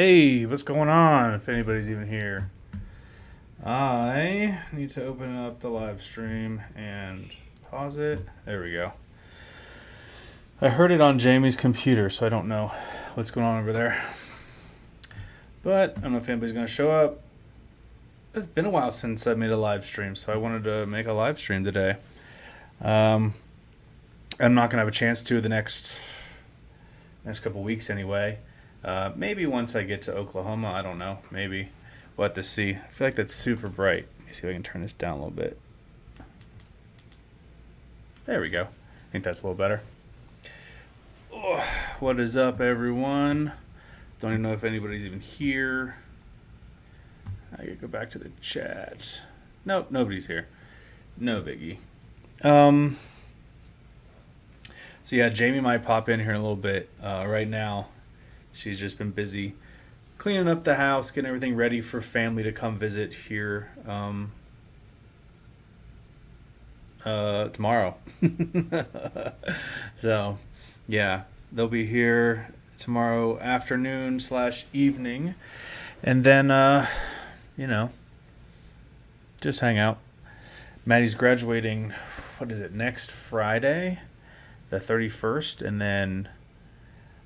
Hey, what's going on? If anybody's even here, I need to open up the live stream and pause it. There we go. I heard it on Jamie's computer, so I don't know what's going on over there. But I don't know if anybody's going to show up. It's been a while since I made a live stream, so I wanted to make a live stream today. I'm not going to have a chance to the next couple weeks anyway. Maybe once I get to Oklahoma, I don't know. Maybe we'll have to see. I feel like that's super bright. Let me see if I can turn this down a little bit. There we go. I think that's a little better. Oh, what is up, everyone? Don't even know if anybody's even here. I could go back to the chat. Nope, nobody's here. No biggie. So yeah, Jamie might pop in here in a little bit. Right now, she's just been busy cleaning up the house, getting everything ready for family to come visit here tomorrow. So, yeah, they'll be here tomorrow afternoon / evening, and then just hang out. Maddie's graduating. What is it? Next Friday, the 31st, and then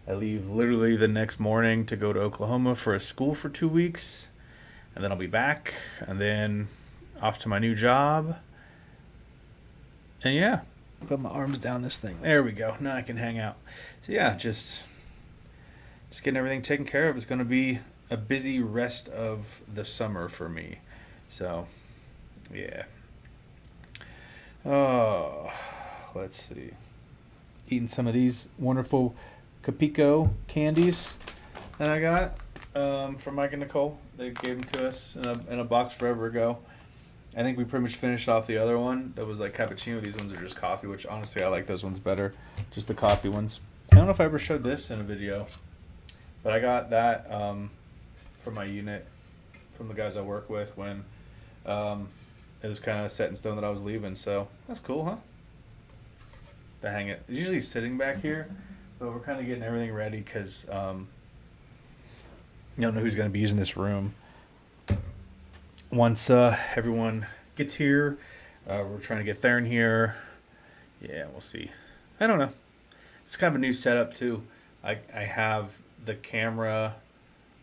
I leave literally the next morning to go to Oklahoma for a school for 2 weeks, and then I'll be back, and then off to my new job. And yeah, put my arms down this thing. There we go. Now I can hang out. So yeah, just getting everything taken care of. It's going to be a busy rest of the summer for me. So yeah. Oh, let's see. Eating some of these wonderful Capico candies that I got from Mike and Nicole. They gave them to us in a box forever ago. I think we pretty much finished off the other one that was like cappuccino. These ones are just coffee, which honestly I like those ones better. Just the coffee ones. I don't know if I ever showed this in a video, but I got that from my unit, from the guys I work with when it was kind of set in stone that I was leaving. So that's cool, huh? To hang it. It's usually sitting back here, but we're kind of getting everything ready because you don't know who's going to be using this room. Once everyone gets here, we're trying to get Theron here. Yeah, we'll see. I don't know. It's kind of a new setup too. I have the camera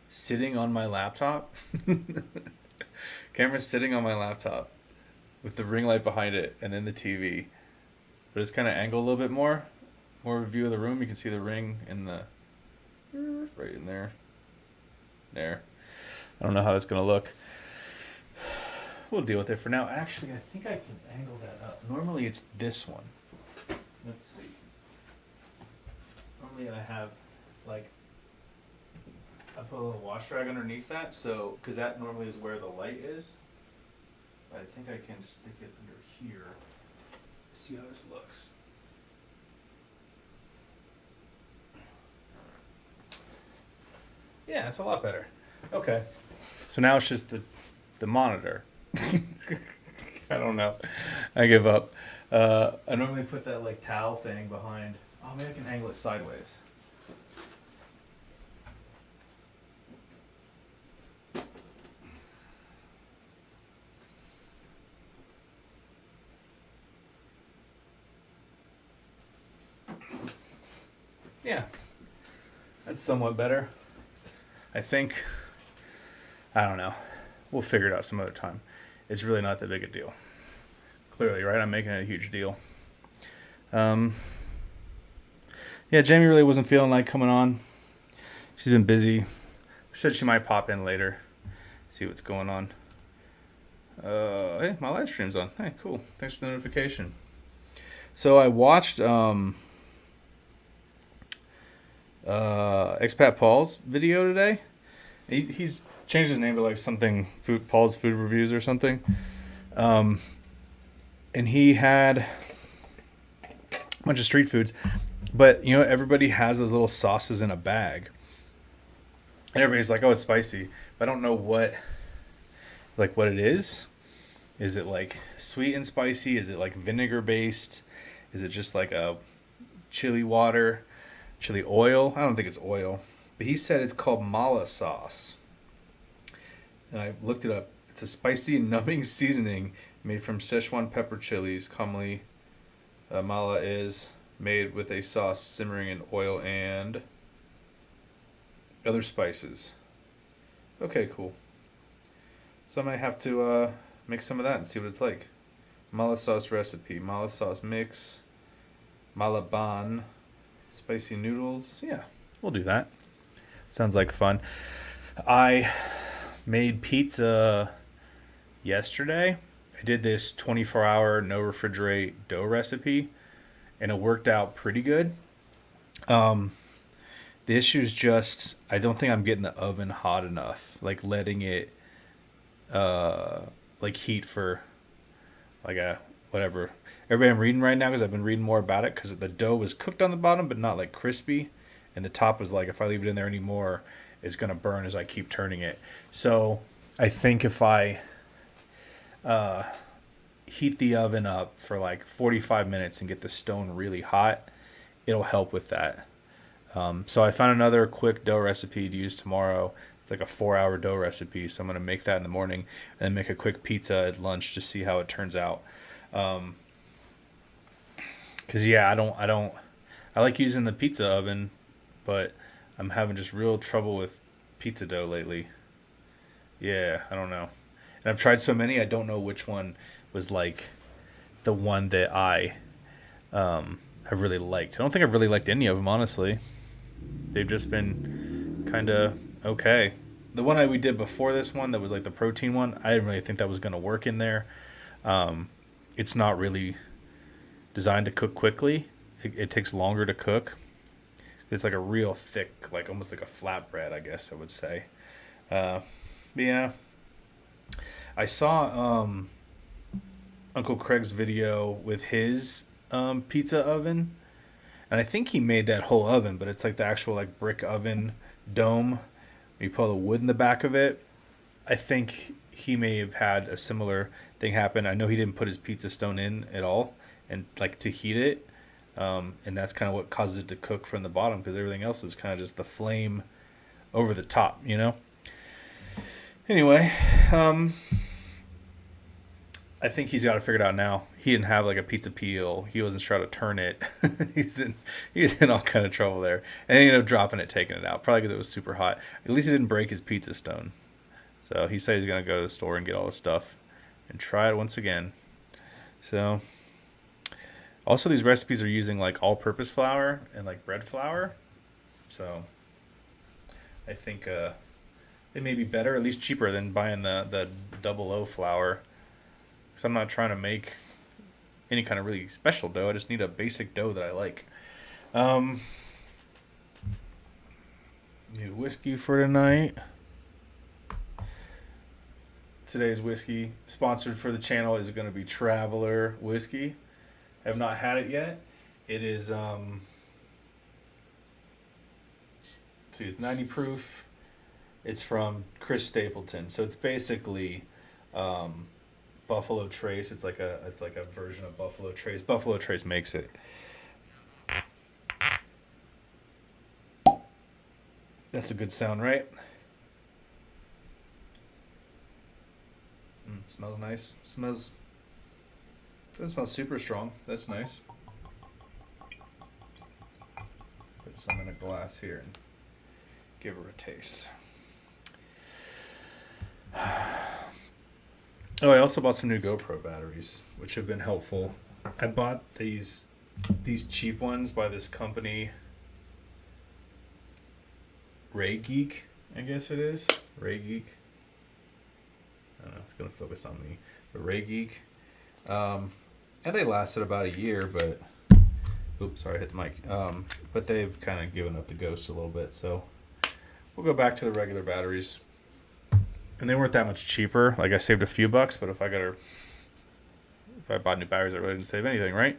sitting on my laptop. Camera's sitting on my laptop with the ring light behind it and then the TV. But it's kind of angled a little bit more view of the room. You can see the ring in the right in there. There. I don't know how it's gonna look. We'll deal with it for now. Actually, I think I can angle that up. Normally it's this one. Let's see. Normally I have I put a little wash rag underneath that, so because that normally is where the light is. But I think I can stick it under here. See how this looks. Yeah, it's a lot better. Okay. So now it's just the monitor. I don't know. I give up. I normally put that towel thing behind. Oh, maybe I can angle it sideways. Yeah, that's somewhat better. I think. I don't know. We'll figure it out some other time. It's really not that big a deal. Clearly, right? I'm making it a huge deal. Yeah, Jamie really wasn't feeling like coming on. She's been busy. She said she might pop in later. See what's going on. Hey, my live stream's on. Hey, cool. Thanks for the notification. So I watched Expat Paul's video today. He's changed his name to something Paul's Food Reviews or something. And he had a bunch of street foods, but everybody has those little sauces in a bag, and everybody's like, "Oh, it's spicy," but I don't know what it is. Is it sweet and spicy? Is it vinegar based? Is it just a chili water, chili oil? I don't think it's oil. he said it's called mala sauce. And I looked it up. It's a spicy and numbing seasoning made from Szechuan pepper chilies. Commonly, mala is made with a sauce simmering in oil and other spices. Okay, cool. So I might have to make some of that and see what it's like. Mala sauce recipe, mala sauce mix, mala ban, spicy noodles. Yeah, we'll do that. Sounds like fun. I made pizza yesterday. I did this 24-hour no refrigerate dough recipe, and it worked out pretty good. The issue is just I don't think I'm getting the oven hot enough, like letting it like heat for like a whatever. Everybody I'm reading right now because I've been reading more about it because the dough was cooked on the bottom but not like crispy, and the top was like if I leave it in there anymore, it's gonna burn as I keep turning it. So I think if I heat the oven up for like 45 minutes and get the stone really hot, it'll help with that. So I found another quick dough recipe to use tomorrow. It's like a 4-hour dough recipe, so I'm gonna make that in the morning and then make a quick pizza at lunch to see how it turns out. Cause yeah, I like using the pizza oven, but I'm having just real trouble with pizza dough lately. Yeah, I don't know. And I've tried so many, I don't know which one was like the one that I have really liked. I don't think I've really liked any of them, honestly. They've just been kind of okay. The one we did before this one, that was like the protein one, I didn't really think that was going to work in there. It's not really designed to cook quickly. It takes longer to cook. It's like a real thick, like almost like a flatbread, I guess I would say. But yeah, I saw Uncle Craig's video with his pizza oven, and I think he made that whole oven, but it's like the actual like brick oven dome. You put the wood in the back of it. I think he may have had a similar thing happen. I know he didn't put his pizza stone in at all, and like to heat it, and that's kind of what causes it to cook from the bottom because everything else is kind of just the flame over the top, you know. Anyway, I think he's got it figured out now. He didn't have like a pizza peel. He wasn't sure how to turn it. he's in all kind of trouble there, and he ended up dropping it, taking it out, probably because it was super hot. At least he didn't break his pizza stone. So he said he's gonna go to the store and get all the stuff and try it once again. So also these recipes are using like all-purpose flour and like bread flour. So I think they may be better, at least cheaper than buying the double O flour. Because I'm not trying to make any kind of really special dough. I just need a basic dough that I like. New whiskey for tonight. Today's whiskey sponsored for the channel is going to be Traveler Whiskey. I have not had it yet. It is see, it's 90 proof. It's from Chris Stapleton. So it's basically Buffalo Trace. It's like a version of Buffalo Trace. Buffalo Trace makes it. That's a good sound, right? Smells nice. Doesn't smell super strong. That's nice. Put some in a glass here and give her a taste. Oh, I also bought some new GoPro batteries, which have been helpful. I bought these cheap ones by this company, Ray Geek, I guess it is. Ray Geek. I don't know, it's going to focus on me. But Ray Geek. And they lasted about a year, but... Oops, sorry, I hit the mic. But they've kind of given up the ghost a little bit, so... We'll go back to the regular batteries. And they weren't that much cheaper. Like, I saved a few bucks, but if I bought new batteries, I really didn't save anything, right?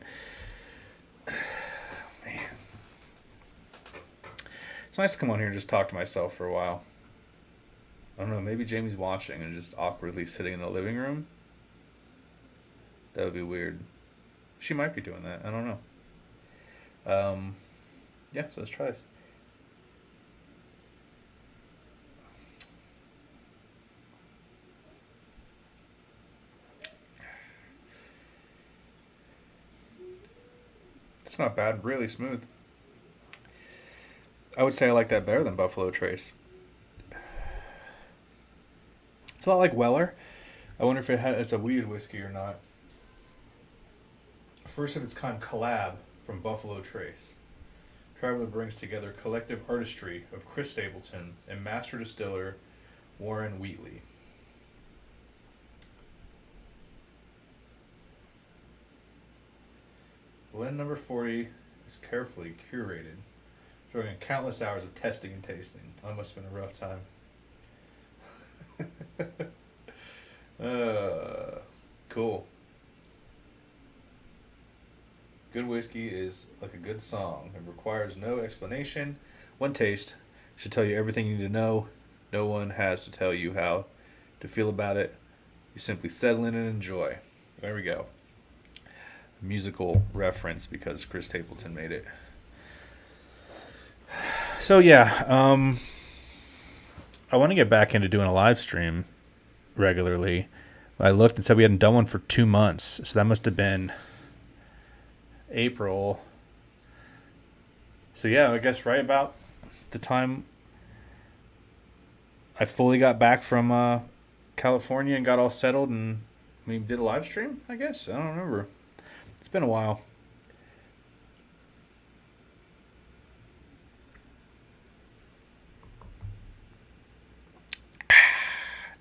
Man. It's nice to come on here and just talk to myself for a while. I don't know, maybe Jamie's watching and just awkwardly sitting in the living room. That would be weird. She might be doing that. I don't know. Yeah, so let's try this. It's not bad. Really smooth. I would say I like that better than Buffalo Trace. It's a lot like Weller. I wonder if it's a weird whiskey or not. First of its kind collab from Buffalo Trace. Traveler brings together collective artistry of Chris Stapleton and master distiller Warren Wheatley. Blend number 40 is carefully curated, showing countless hours of testing and tasting. That must have been a rough time. Cool. Good whiskey is like a good song. It requires no explanation. One taste should tell you everything you need to know. No one has to tell you how to feel about it. You simply settle in and enjoy. There we go. Musical reference because Chris Stapleton made it. So yeah, I want to get back into doing a live stream regularly. I looked and said we hadn't done one for 2 months, so that must have been April. So yeah, I guess right about the time I fully got back from California and got all settled, and we did a live stream, I guess. I don't remember. It's been a while.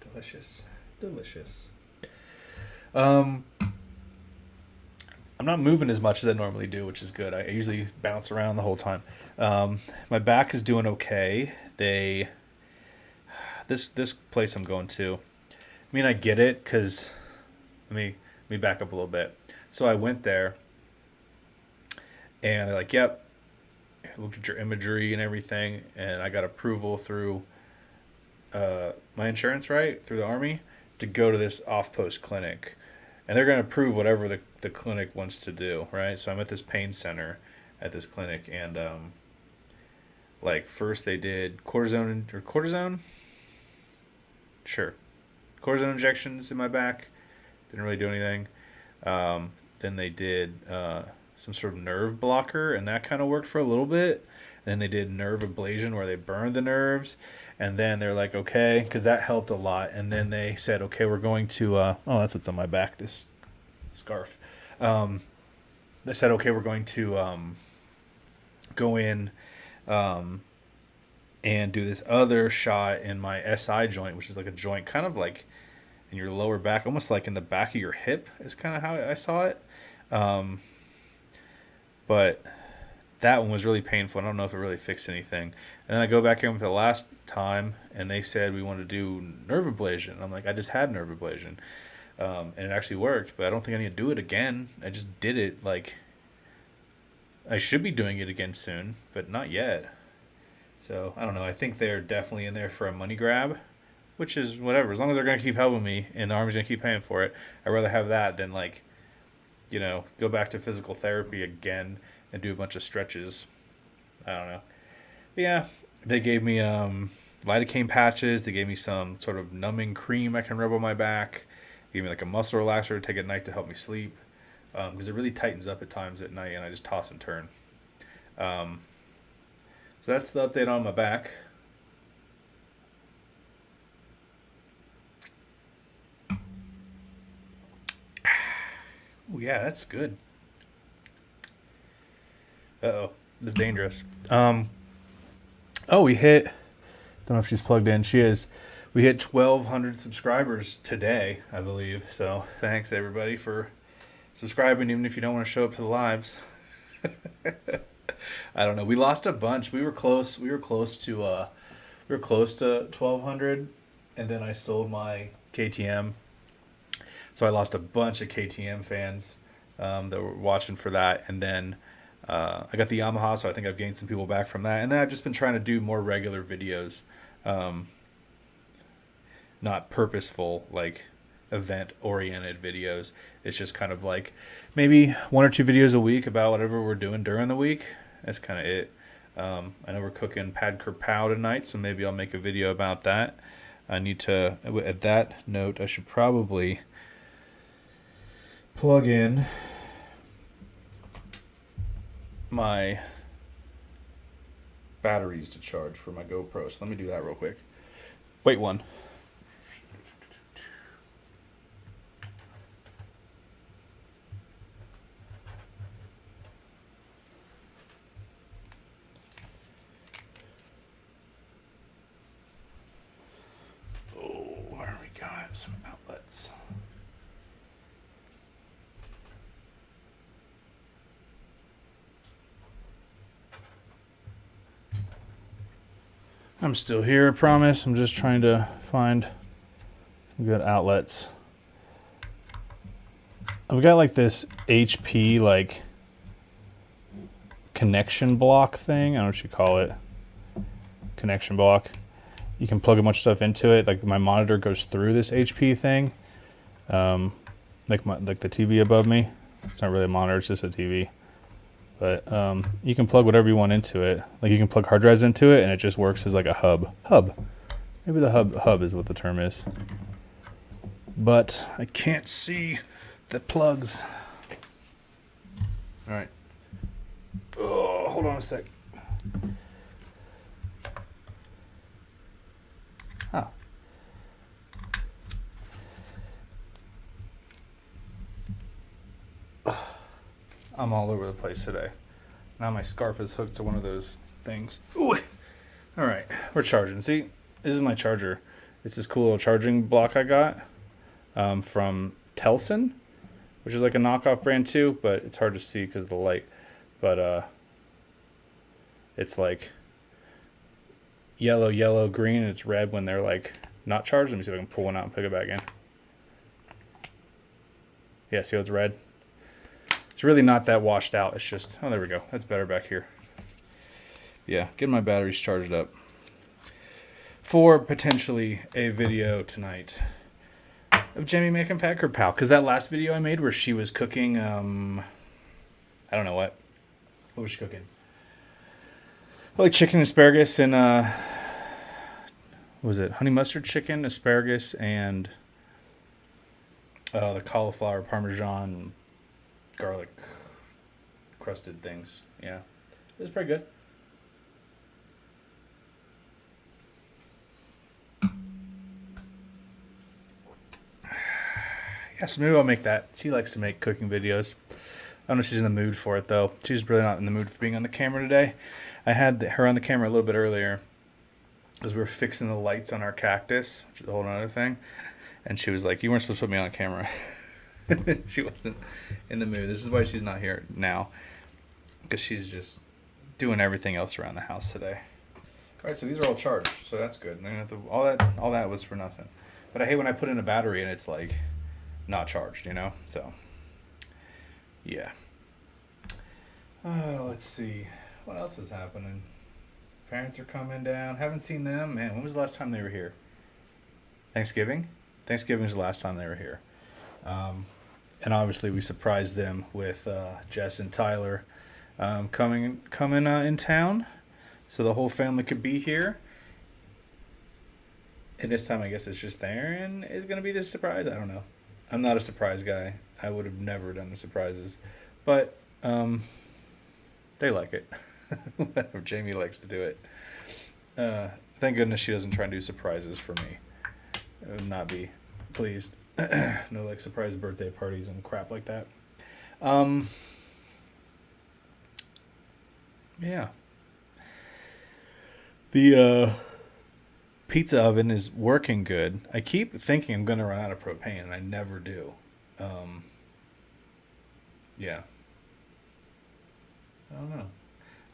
Delicious. Delicious. I'm not moving as much as I normally do, which is good. I usually bounce around the whole time. My back is doing okay. This place I'm going to, I mean, I get it because let me back up a little bit. So I went there, and they're like, "Yep, looked at your imagery and everything," and I got approval through my insurance, right, through the Army, to go to this off-post clinic, and they're going to approve whatever the clinic wants to do, right? So I'm at this pain center at this clinic, and like first they did cortisone, sure, cortisone injections in my back, didn't really do anything. Then they did some sort of nerve blocker, and that kind of worked for a little bit. Then they did nerve ablation where they burned the nerves. And then they're like, okay, because that helped a lot. And then they said, okay, we're going to, oh, that's what's on my back, this scarf. They said, okay, we're going to go in and do this other shot in my SI joint, which is like a joint kind of like in your lower back, almost like in the back of your hip is kind of how I saw it. But that one was really painful. I don't know if it really fixed anything. And then I go back in for the last time, and they said we want to do nerve ablation. I'm like, I just had nerve ablation. And it actually worked, but I don't think I need to do it again. I just did it. Like, I should be doing it again soon, but not yet. So, I don't know. I think they're definitely in there for a money grab, which is whatever. As long as they're going to keep helping me and the Army's going to keep paying for it, I'd rather have that than, like, you know, go back to physical therapy again and do a bunch of stretches. I don't know. But yeah, they gave me lidocaine patches. They gave me some sort of numbing cream I can rub on my back. They gave me like a muscle relaxer to take at night to help me sleep. Because it really tightens up at times at night and I just toss and turn. So that's the update on my back. Oh yeah, that's good. Uh-oh, this is dangerous. Oh, we hit, don't know if she's plugged in. She is. We hit 1,200 subscribers today, I believe. So thanks everybody for subscribing, even if you don't want to show up to the lives. I don't know. We lost a bunch. We were close. We were close to 1,200, and then I sold my KTM. So I lost a bunch of KTM fans that were watching for that, and then I got the Yamaha, so I think I've gained some people back from that. And then I've just been trying to do more regular videos, not purposeful, like event-oriented videos. It's just kind of like maybe 1 or 2 videos a week about whatever we're doing during the week. That's kind of it. I know we're cooking pad kerpow tonight, so maybe I'll make a video about that. I need to, at that note, I should probably plug in my batteries to charge for my GoPro. So let me do that real quick. Wait one. Oh, where we got some outlets. I'm still here, I promise. I'm just trying to find some good outlets. I've got like this HP like connection block thing. I don't know what you call it. Connection block. You can plug a bunch of stuff into it. Like my monitor goes through this HP thing. Like the TV above me. It's not really a monitor, it's just a TV. But you can plug whatever you want into it. Like you can plug hard drives into it, and it just works as like a hub. Maybe the hub is what the term is. But I can't see the plugs. All right. Oh, hold on a sec. Oh. I'm all over the place today. Now my scarf is hooked to one of those things. Ooh. All right, we're charging. See, this is my charger. It's this cool little charging block I got from Telson, which is like a knockoff brand too, but it's hard to see because of the light. But it's like yellow, green, and it's red when they're like not charged. Let me see if I can pull one out and pick it back in. Yeah, see how it's red? It's really not that washed out. It's just, oh, there we go. That's better back here. Yeah, getting my batteries charged up for potentially a video tonight of Jamie making Fat Girl Pal. Because that last video I made where she was cooking, I don't know what. What was she cooking? Like chicken, asparagus, and what was it? Honey mustard chicken, asparagus, and the cauliflower parmesan garlic crusted things. Yeah, it was pretty good. Yeah, so maybe I'll make that. She likes to make cooking videos. I don't know if she's in the mood for it though. She's really not in the mood for being on the camera today. I had her on the camera a little bit earlier because we were fixing the lights on our cactus, which is a whole other thing. And she was like, "You weren't supposed to put me on camera." She wasn't in the mood. This is why she's not here now, because she's just doing everything else around the house today. All right, so these are all charged, so that's good. All that was for nothing. But I hate when I put in a battery and it's like not charged, you know. So yeah. Let's see what else is happening. Parents are coming down. Haven't seen them. Man, when was the last time they were here? Thanksgiving. Thanksgiving was the last time they were here. And obviously we surprised them with Jess and Tyler coming in town, so the whole family could be here. And this time I guess it's just there and it's gonna be the surprise. I don't know. I'm not a surprise guy. I would have never done the surprises, but they like it. Jamie likes to do it. Thank goodness she doesn't try and do surprises for me. I would not be pleased. No like surprise birthday parties and crap like that. Yeah. The pizza oven is working good. I keep thinking I'm gonna run out of propane and I never do. Yeah. I don't know.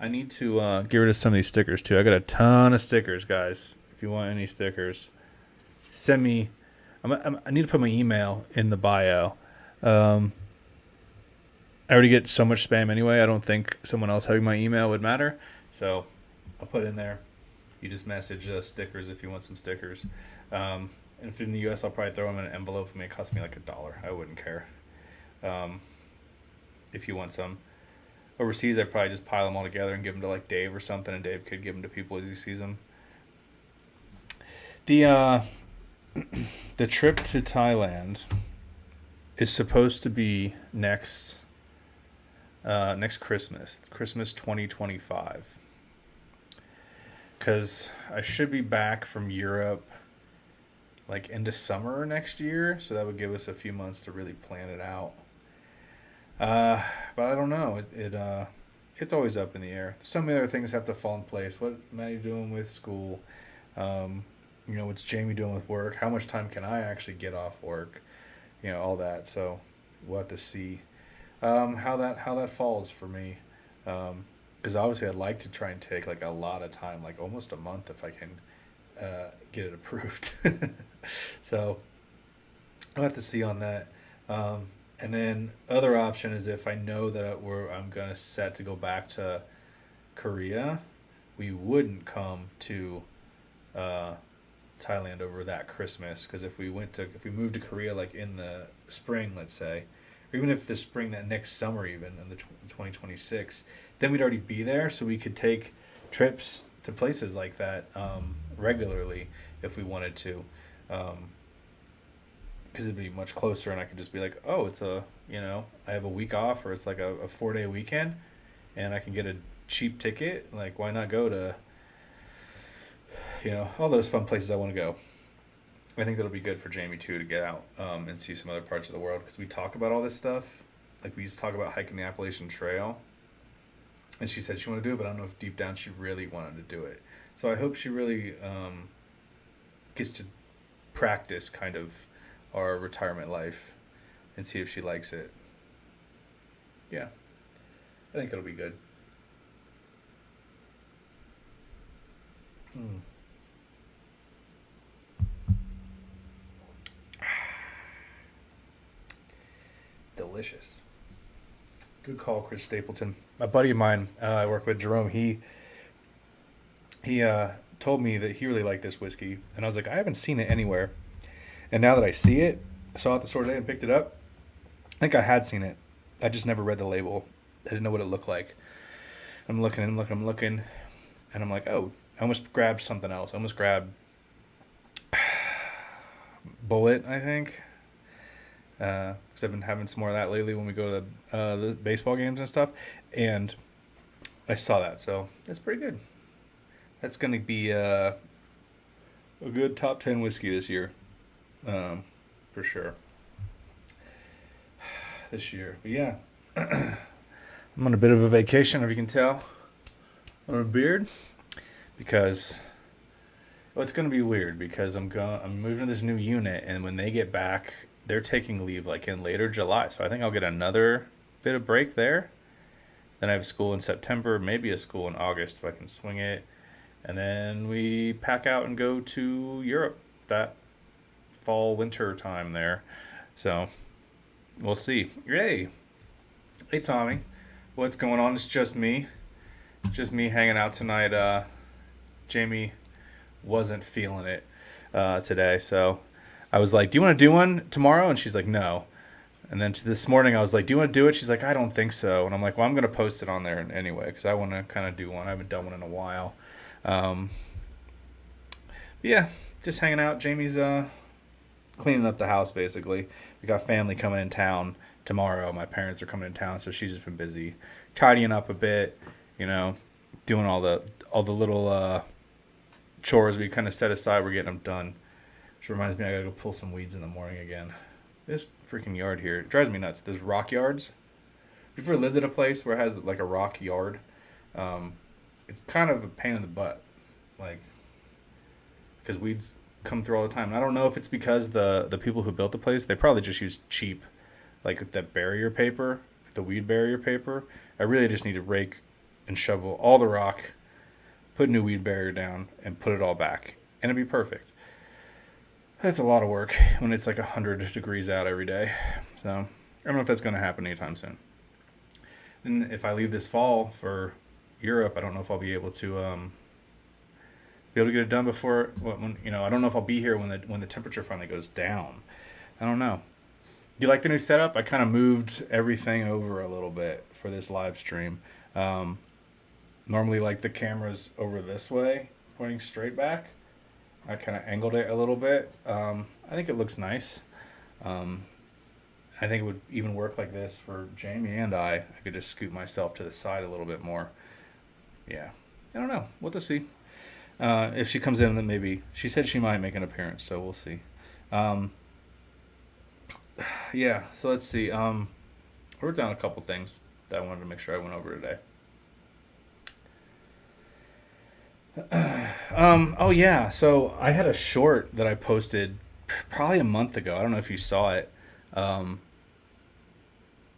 I need to get rid of some of these stickers too. I got a ton of stickers, guys. If you want any stickers, send me. I need to put my email in the bio. I already get so much spam anyway. I don't think someone else having my email would matter. So I'll put it in there. You just message stickers if you want some stickers. And if in the U.S., I'll probably throw them in an envelope. It may cost me like $1. I wouldn't care. If you want some. Overseas, I'd probably just pile them all together and give them to like Dave or something, and Dave could give them to people as he sees them. The trip to Thailand is supposed to be next next Christmas 2025. Because I should be back from Europe like into summer next year, so that would give us a few months to really plan it out. But I don't know. It's always up in the air. So many other things have to fall in place. What am I doing with school? What's Jamie doing with work? How much time can I actually get off work? All that. So we'll have to see how that falls for me. Because obviously I'd like to try and take like a lot of time, like almost a month if I can get it approved. So I'll have to see on that. And then other option is if I know that I'm gonna set to go back to Korea, we wouldn't come to uh, Thailand over that Christmas, because if we moved to Korea like in the spring, let's say, or even if the spring that next summer, even in the 2026, then we'd already be there, so we could take trips to places like that regularly if we wanted to. Because it'd be much closer, and I could just be like, oh, I have a week off, or it's like a 4 day weekend, and I can get a cheap ticket. Like, why not go to, all those fun places I want to go? I think that'll be good for Jamie too, to get out and see some other parts of the world, because we talk about all this stuff. Like, we used to talk about hiking the Appalachian Trail, and she said she wanted to do it, but I don't know if deep down she really wanted to do it. So I hope she really gets to practice kind of our retirement life and see if she likes it. Yeah, I think it'll be good. Mm. Delicious. Good call, Chris Stapleton. My buddy of mine, I work with, Jerome. He told me that he really liked this whiskey, and I was like, I haven't seen it anywhere. And now that I see it, I saw it the store today and picked it up. I think I had seen it. I just never read the label. I didn't know what it looked like. I'm looking, and I'm like, oh, I almost grabbed something else. I almost grabbed Bullet, I think, because I've been having some more of that lately when we go to the baseball games and stuff. And I saw that, so that's pretty good. That's going to be a good top 10 whiskey this year, for sure. This year. But yeah, I'm on a bit of a vacation, if you can tell, on a beard, because it's going to be weird, because I'm moving to this new unit, and when they get back, they're taking leave like in later July. So I think I'll get another bit of break there. Then I have school in September, maybe a school in August if I can swing it. And then we pack out and go to Europe that fall winter time there. So we'll see. Hey Tommy, what's going on? It's just me hanging out tonight. Jamie wasn't feeling it today, so I was like, do you want to do one tomorrow? And she's like, no. And then this morning I was like, do you want to do it? She's like, I don't think so. And I'm like, well, I'm going to post it on there anyway, because I want to kind of do one. I haven't done one in a while. Yeah, just hanging out. Jamie's cleaning up the house, basically. We got family coming in town tomorrow. My parents are coming in town, so she's just been busy tidying up a bit, doing all the little chores we kind of set aside. We're getting them done. Which reminds me, I gotta go pull some weeds in the morning again. This freaking yard here, it drives me nuts. There's rock yards. Have you ever lived at a place where it has like a rock yard? It's kind of a pain in the butt, like, because weeds come through all the time. And I don't know if it's because the people who built the place, they probably just used cheap, like that barrier paper, the weed barrier paper. I really just need to rake and shovel all the rock, put a new weed barrier down, and put it all back, and it'd be perfect. That's a lot of work when it's like 100 degrees out every day. So I don't know if that's going to happen anytime soon. And if I leave this fall for Europe, I don't know if I'll be able to get it done before I don't know if I'll be here when the temperature finally goes down. I don't know. Do you like the new setup? I kind of moved everything over a little bit for this live stream. Normally, like, the camera's over this way, pointing straight back. I kind of angled it a little bit. I think it looks nice. I think it would even work like this for Jamie and I could just scoot myself to the side a little bit more. Yeah. I don't know. We'll have to see. If she comes in, then maybe. She said she might make an appearance, so we'll see. Um, yeah, so let's see. I wrote down a couple things that I wanted to make sure I went over today. Oh yeah, so I had a short that I posted probably a month ago. I don't know if you saw it. Um,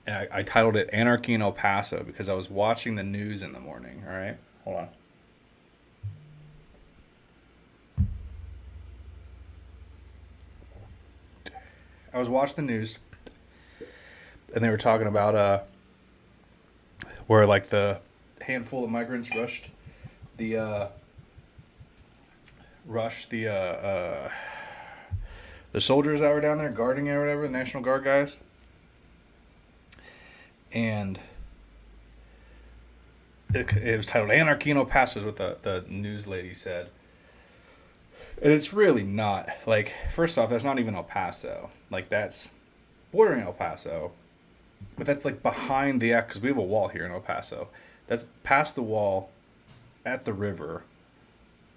I titled it "Anarchy in El Paso" because I was watching the news in the morning. All right, hold on. I was watching the news, and they were talking about where like the handful of migrants the uh, rushed the soldiers that were down there guarding it or whatever, the National Guard guys. And it was titled "Anarchy in El Paso" is what the news lady said. And it's really not. Like, first off, that's not even El Paso. Like, that's bordering El Paso. But that's, like, behind the... Because we have a wall here in El Paso. That's past the wall at the river.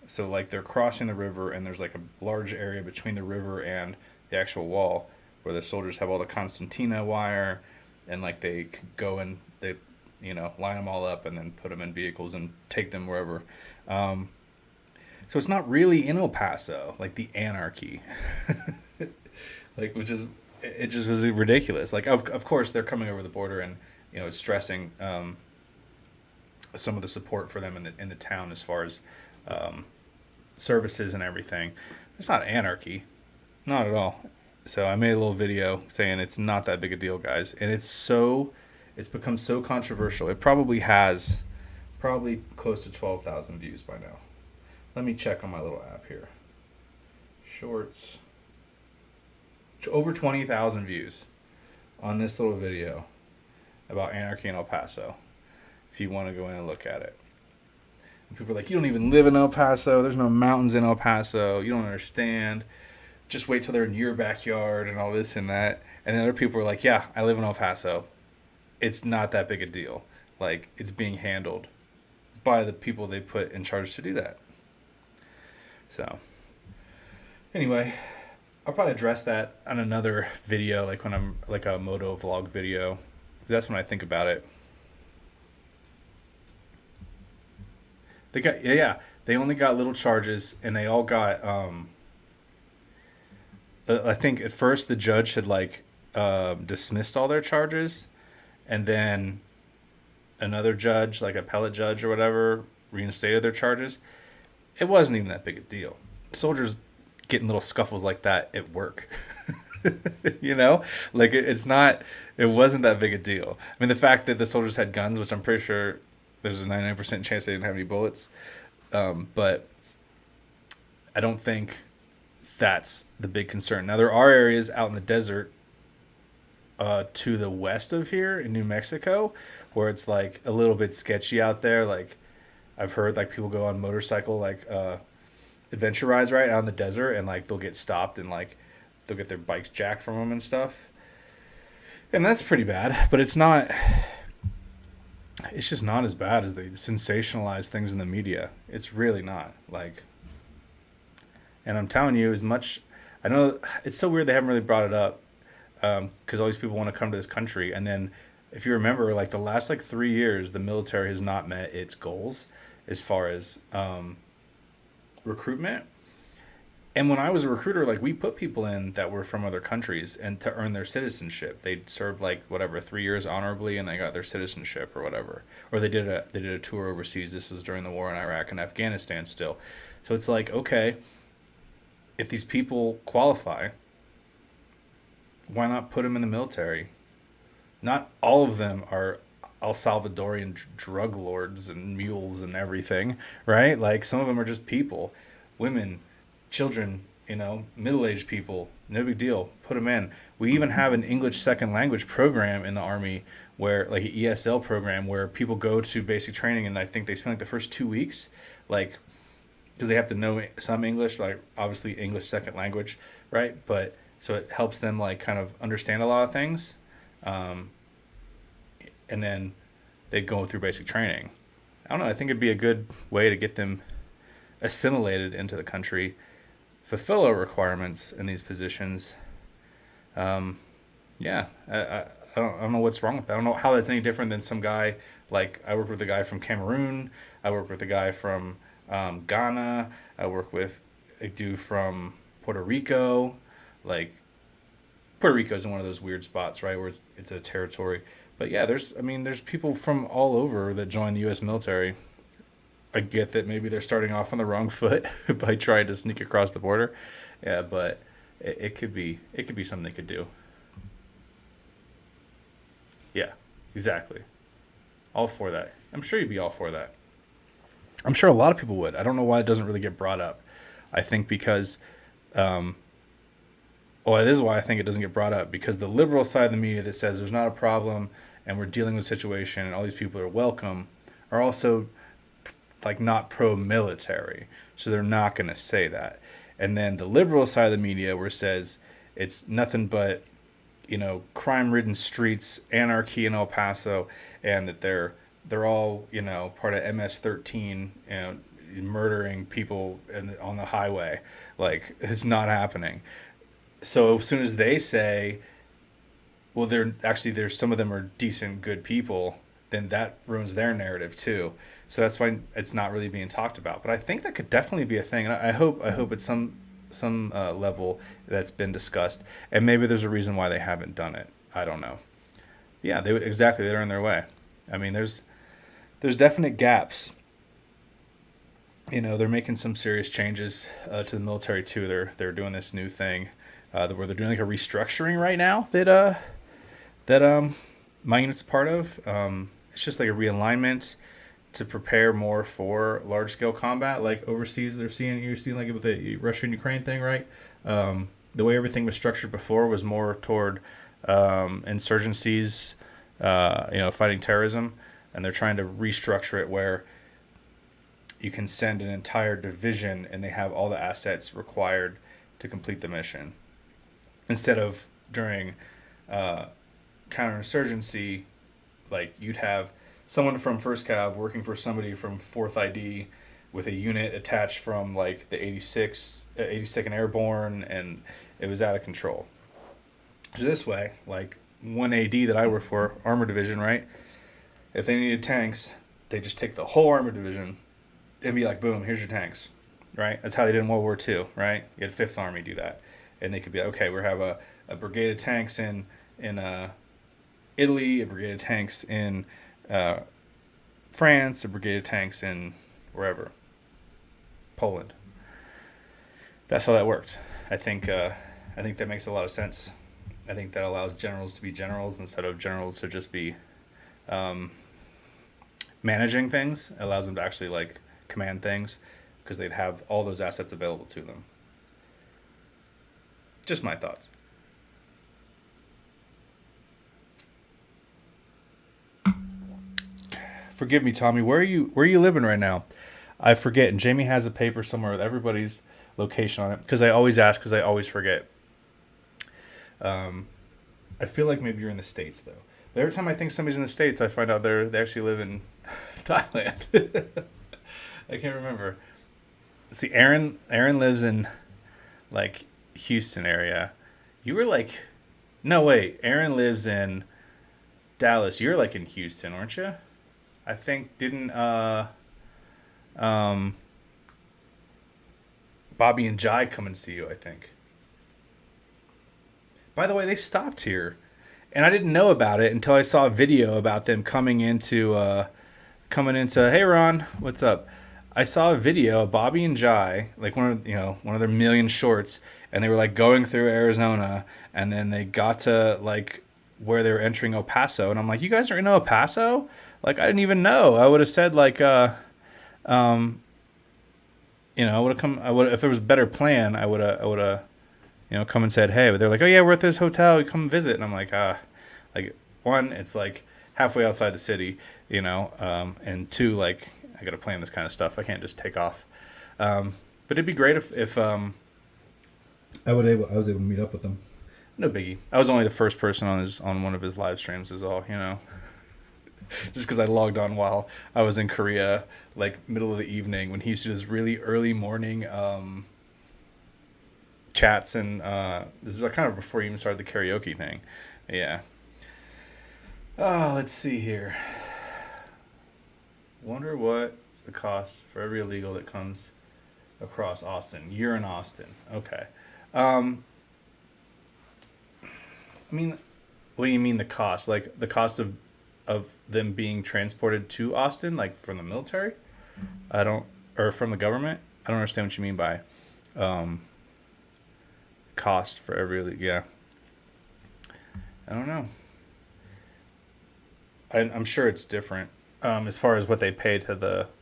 So, like, they're crossing the river, and there's, like, a large area between the river and the actual wall where the soldiers have all the concertina wire, and, like, they go and they, line them all up and then put them in vehicles and take them wherever. So it's not really in El Paso, like the anarchy, like it just is ridiculous. Like of course they're coming over the border and it's stressing some of the support for them in the town as far as services and everything. It's not anarchy, not at all. So I made a little video saying it's not that big a deal, guys, and it's become so controversial. It probably has close to 12,000 views by now. Let me check on my little app here. Shorts. Over 20,000 views on this little video about anarchy in El Paso. If you want to go in and look at it. And people are like, you don't even live in El Paso. There's no mountains in El Paso. You don't understand. Just wait till they're in your backyard and all this and that. And then other people are like, yeah, I live in El Paso. It's not that big a deal. Like, it's being handled by the people they put in charge to do that. So, anyway, I'll probably address that on another video, like when I'm like a moto vlog video. 'Cause that's when I think about it. They only got little charges, and they all got. I think at first the judge had dismissed all their charges, and then another judge, like appellate judge or whatever, reinstated their charges. It wasn't even that big a deal. Soldiers getting little scuffles like that at work. Like it wasn't that big a deal. I mean, the fact that the soldiers had guns, which I'm pretty sure there's a 99% chance they didn't have any bullets. But I don't think that's the big concern. Now, there are areas out in the desert to the west of here in New Mexico where it's like a little bit sketchy out there. Like, I've heard like people go on motorcycle adventure rides right out in the desert, and like they'll get stopped and like they'll get their bikes jacked from them and stuff. And that's pretty bad, but it's just not as bad as they sensationalize things in the media. It's really not. Like, and I'm telling you, I know it's so weird they haven't really brought it up, because all these people want to come to this country, and then if you remember, like the last 3 years, the military has not met its goals as far as recruitment. And when I was a recruiter, like we put people in that were from other countries and to earn their citizenship. They'd served 3 years honorably and they got their citizenship or whatever. Or they did a tour overseas. This was during the war in Iraq and Afghanistan still. So it's like, okay, if these people qualify, why not put them in the military? Not all of them are El Salvadorian drug lords and mules and everything, right? Like, some of them are just people, women, children, middle-aged people. No big deal. Put them in. We even have an English second language program in the Army where, like an ESL program, where people go to basic training, and I think they spend the first 2 weeks, because they have to know some English, like obviously English second language, right? But so it helps them like kind of understand a lot of things, um, and then they go through basic training. I don't know. I think it'd be a good way to get them assimilated into the country, fulfill our requirements in these positions. Um, yeah, I don't know what's wrong with that. I don't know how that's any different than some guy, like I work with a guy from Cameroon. I work with a guy from Ghana. I do from Puerto Rico. Like Puerto Rico is in one of those weird spots, right, where it's a territory. But yeah, there's people from all over that join the U.S. military. I get that maybe they're starting off on the wrong foot by trying to sneak across the border. Yeah, but it could be something they could do. Yeah, exactly. All for that. I'm sure you'd be all for that. I'm sure a lot of people would. I don't know why it doesn't really get brought up. I think because, um, well, this is why I think it doesn't get brought up because the liberal side of the media that says there's not a problem and we're dealing with a situation and all these people are welcome are also like not pro-military, so they're not going to say that. And then the liberal side of the media where it says it's nothing but crime-ridden streets, anarchy in El Paso, and that they're all part of MS-13, murdering people on the highway. Like it's not happening. So as soon as they say, well, there's some of them are decent, good people, then that ruins their narrative too. So that's why it's not really being talked about. But I think that could definitely be a thing. And I hope it's some level that's been discussed, and maybe there's a reason why they haven't done it. I don't know. Yeah, they would exactly. They're in their way. I mean, there's definite gaps. They're making some serious changes to the military too. They're doing this new thing where they're doing like a restructuring right now that my unit's part of. It's just like a realignment to prepare more for large scale combat, like overseas. You're seeing like with the Russia and Ukraine thing, right? The way everything was structured before was more toward insurgencies, fighting terrorism, and they're trying to restructure it where you can send an entire division and they have all the assets required to complete the mission, instead of during counterinsurgency, like you'd have someone from First Cav working for somebody from 4th ID with a unit attached from like the 82nd Airborne, and it was out of control. So this way, like 1AD that I work for, Armor Division, right? If they needed tanks, they just take the whole Armor Division and be like, boom, here's your tanks, right? That's how they did in World War II, right? You had 5th Army do that. And they could be like, okay, we have a brigade of tanks in Italy, a brigade of tanks in France, a brigade of tanks in wherever, Poland. That's how that worked. I think that makes a lot of sense. I think that allows generals to be generals instead of generals to just be managing things. It allows them to actually like command things because they'd have all those assets available to them. Just my thoughts. Forgive me, Tommy. Where are you living right now? I forget. And Jamie has a paper somewhere with everybody's location on it because I always ask because I always forget. I feel like maybe you're in the States though. But every time I think somebody's in the States, I find out they actually live in Thailand. I can't remember. See, Aaron lives in like Houston area. You were like, no wait, Aaron lives in Dallas. You're like in Houston, aren't you? I think didn't Bobby and Jai come and see you, I think. By the way, they stopped here. And I didn't know about it until I saw a video about them coming into hey Ron, what's up? I saw a video of Bobby and Jai, like one of their million shorts, and they were like going through Arizona, and then they got to like where they were entering El Paso, and I'm like, you guys are in El Paso? Like I didn't even know. I would have said like I would have come. I would if there was a better plan. I would have come and said hey. But they're like, oh yeah, we're at this hotel. You come visit, and I'm like like one, it's like halfway outside the city, and two, like I got to plan this kind of stuff. I can't just take off. But it'd be great if I was able to meet up with them. No biggie. I was only the first person on one of his live streams is all, Just because I logged on while I was in Korea, like middle of the evening when he used to do this really early morning chats, and this is like kind of before he even started the karaoke thing. Yeah. Oh, let's see here. Wonder what's the cost for every illegal that comes across Austin. You're in Austin. Okay. Um, I mean, what do you mean the cost? Like the cost of them being transported to Austin, like from the military? I don't, or from the government? I don't understand what you mean by um, cost for every. Yeah, I don't know. I'm sure it's different as far as what they pay to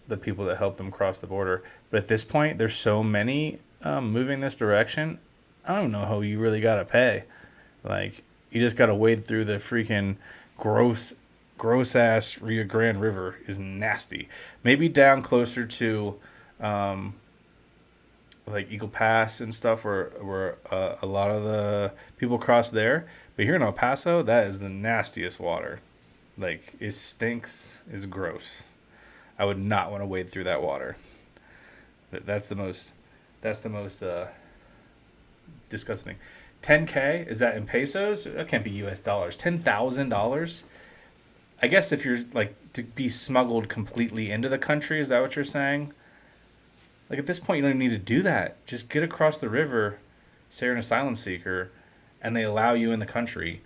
the people that help them cross the border. But at this point, there's so many moving this direction. I don't know how you really gotta pay. Like you just gotta wade through the freaking gross, gross ass Rio Grande River is nasty. Maybe down closer to um, like Eagle Pass and stuff, where a lot of the people cross there. But here in El Paso, that is the nastiest water. Like it stinks. It's gross. I would not want to wade through that water. That's the most. That's the most disgusting. 10K, is that in pesos? That can't be U.S. dollars. $10,000. I guess if you're like to be smuggled completely into the country, is that what you're saying? Like at this point, you don't even need to do that. Just get across the river, say you're an asylum seeker, and they allow you in the country.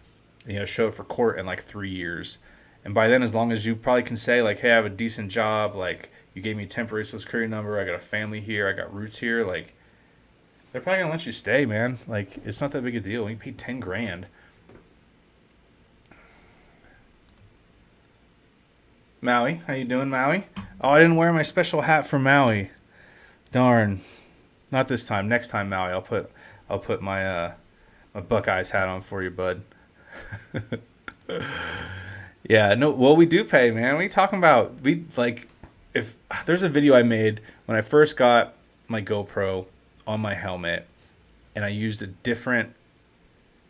Show up for court in like 3 years, and by then, as long as you probably can say like, "Hey, I have a decent job. Like, you gave me a temporary social security number. I got a family here. I got roots here." Like, they're probably gonna let you stay, man. Like, it's not that big a deal. You pay 10 grand. Maui, how you doing, Maui? Oh, I didn't wear my special hat for Maui. Darn. Not this time. Next time, Maui, I'll put my Buckeyes hat on for you, bud. Yeah, no. Well, we do pay, man. What are you talking about? We like if there's a video I made when I first got my GoPro on my helmet, and I used a different